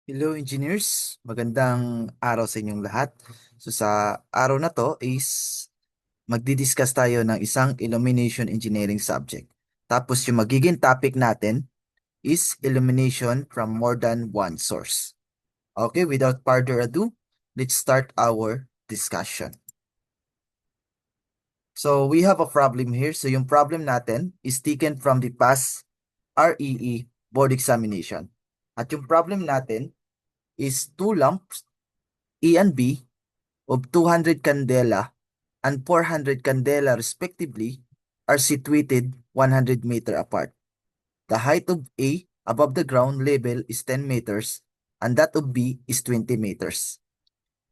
Hello engineers, magandang araw sa inyong lahat. So sa araw na to is magdi-discuss tayo ng isang illumination engineering subject. Tapos yung magiging topic natin is illumination from more than one source. Okay, without further ado, let's start our discussion. So we have a problem here. So yung problem natin is taken from the past REE board examination. At yung problem natin is two lamps E and B of 200 candela and 400 candela respectively are situated 100 meter apart. The height of A above the ground level is 10 meters and that of B is 20 meters.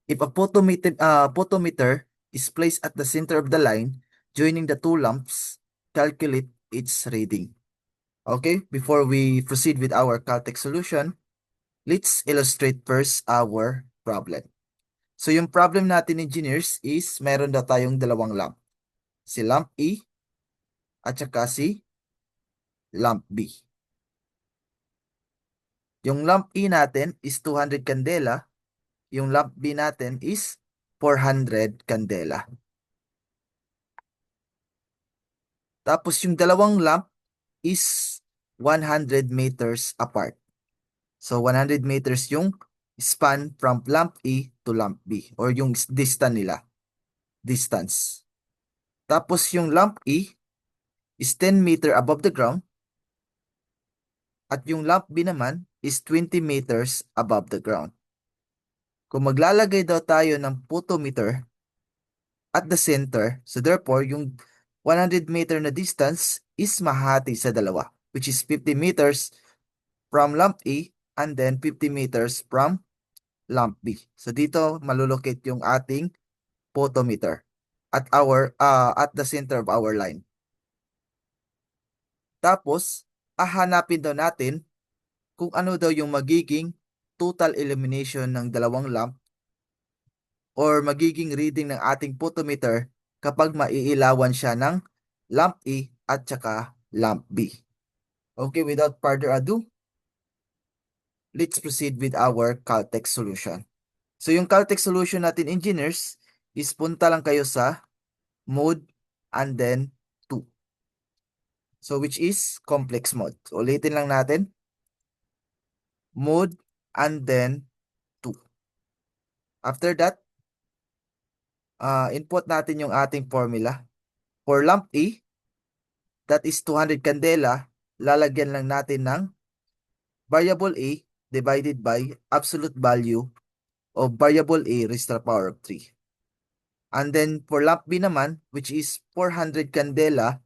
If a photometer is placed at the center of the line joining the two lamps, calculate its reading. Okay, before we proceed with our Caltech solution, let's illustrate first our problem. So yung problem natin engineers is meron daw tayong dalawang lamp. Si lamp E at saka si lamp B. Yung lamp E natin is 200 candela. Yung lamp B natin is 400 candela. Tapos yung dalawang lamp is 100 meters apart. So 100 meters yung span from lamp E to lamp B or yung distance nila. Distance. Tapos yung lamp E is 10 meter above the ground at yung lamp B naman is 20 meters above the ground. Kung maglalagay daw tayo ng photometer at the center, so therefore yung 100 meter na distance is mahati sa dalawa, which is 50 meters from lamp A and then 50 meters from lamp B. So dito malulocate yung ating photometer at the center of our line. Tapos, hahanapin daw natin kung ano daw yung magiging total illumination ng dalawang lamp or magiging reading ng ating photometer kapag maiilawan siya ng lamp A at saka lamp B. Okay, without further ado, let's proceed with our Caltech solution. So yung Caltech solution natin engineers is punta lang kayo sa mode and then 2. So which is complex mode. So, ulitin lang natin. Mode and then 2. After that, input natin yung ating formula. For lamp A, that is 200 candela, lalagyan lang natin ng variable A divided by absolute value of variable A raised to the power of 3. And then for lamp B naman, which is 400 candela,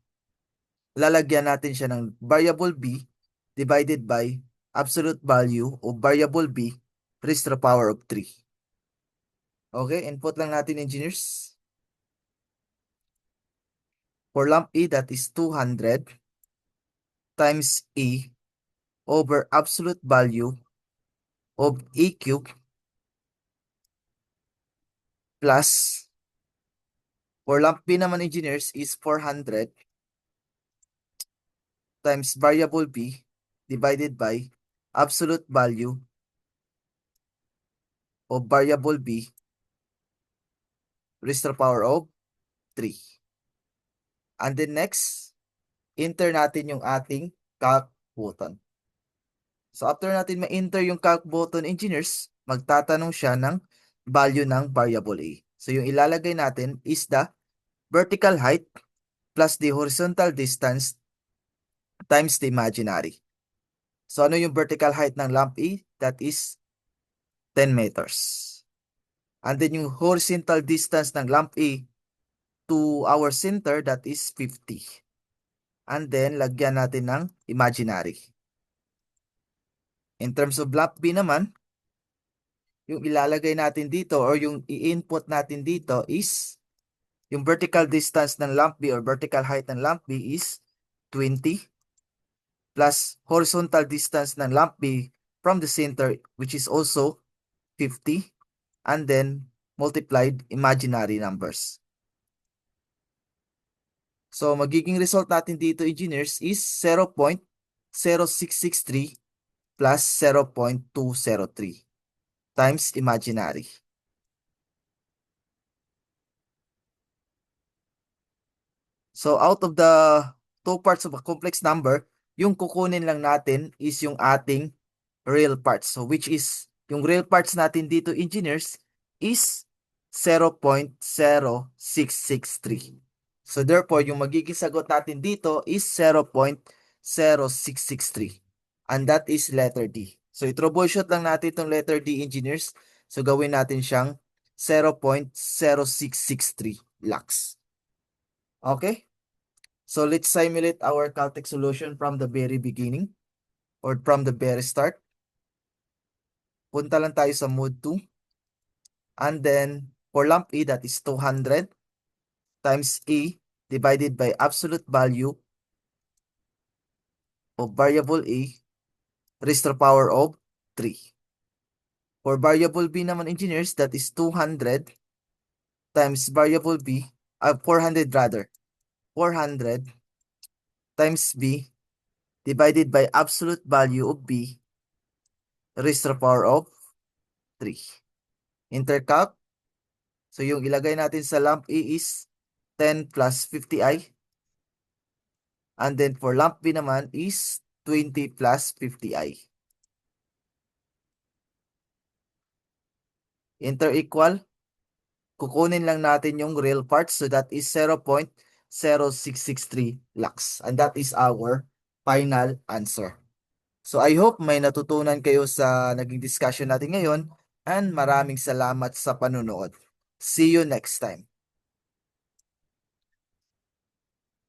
lalagyan natin siya ng variable B divided by absolute value of variable B raised to the power of 3. Okay, input lang natin engineers. For lamp A, that is 200 times A over absolute value of A cubed plus for lamp B naman engineers is 400 times variable B divided by absolute value of variable B raised to the power of 3. And then next, enter natin yung ating calc button. So after natin ma-enter yung calc button engineers, magtatanong siya ng value ng variable A. So yung ilalagay natin is the vertical height plus the horizontal distance times the imaginary. So ano yung vertical height ng lamp A? That is 10 meters. And then yung horizontal distance ng lamp A to our center, that is 50. And then lagyan natin ng imaginary. In terms of lamp B naman, yung ilalagay natin dito or yung i-input natin dito is yung vertical distance ng lamp B or vertical height ng lamp B is 20 plus horizontal distance ng lamp B from the center, which is also 50, and then multiplied imaginary numbers. So magiging result natin dito engineers is 0.0663 plus 0.203 times imaginary. So out of the two parts of a complex number, yung kukunin lang natin is yung ating real parts. So which is, yung real parts natin dito, engineers, is 0.0663. So therefore, yung magiging sagot natin dito is 0.0663. And that is letter D. So i-troubleshoot lang natin itong letter D, engineers. So gawin natin siyang 0.0663 lakhs. Okay? So let's simulate our Caltech solution from the very beginning or from the very start. Punta lang tayo sa mode 2. And then for lump E, that is 200 times E divided by absolute value of variable A raised to the power of 3. For variable B naman, engineers, that is 200 times variable B, 400 rather, 400 times B divided by absolute value of B raised to the power of 3. Intercalc. So yung ilagay natin sa lump A is 10 plus 50i. And then for lump B naman is 20 plus 50i. Inter-equal. Kukunin lang natin yung real parts. So that is 0.0663 lakhs. And that is our final answer. So I hope may natutunan kayo sa naging discussion natin ngayon. And maraming salamat sa panunood. See you next time.